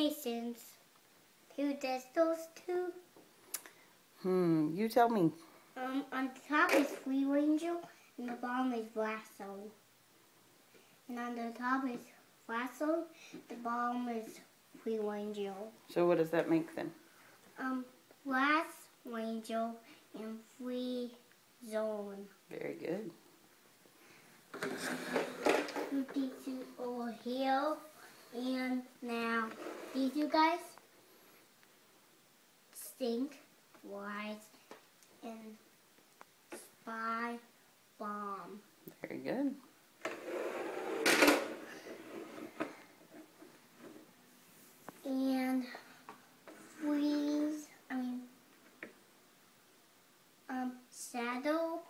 formations. Who does those two? You tell me. On the top is Free Angel, and the bottom is Lasso. And on the top is Lasso, the bottom is Free Angel. So what does that make then? Last Angel and Free Zone. Very good. Put these two over here, and now these two guys stink, wise, and spy bomb. Very good. And shadow.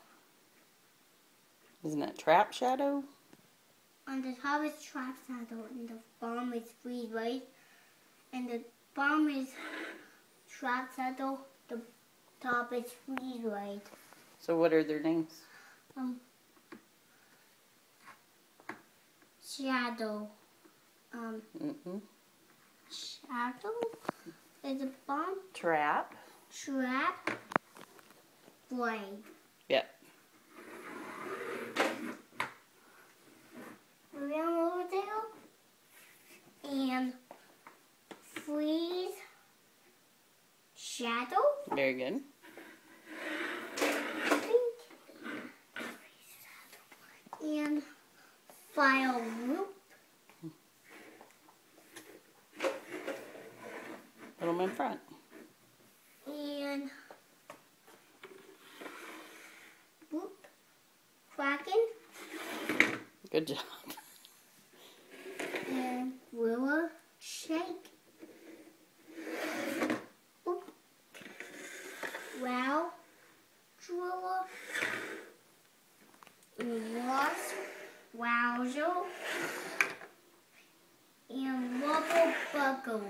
Isn't it Trap Shadow? On the top is Trap Shadow, and the bottom is Freeze Raid. And the bottom is Trap Shadow, the top is Freeze Raid. So what are their names? Shadow. Shadow is a bomb. Trap. Trap. Blade. Yep. Around over there. And Freeze. Shadow. Very good. And Fire Whoop. Put them in front. And Whoop. Kraken. Good job. And Willa Shake. Whoop. Wow. Driller. And Wasp. Wowzer. And Wubble Buckle.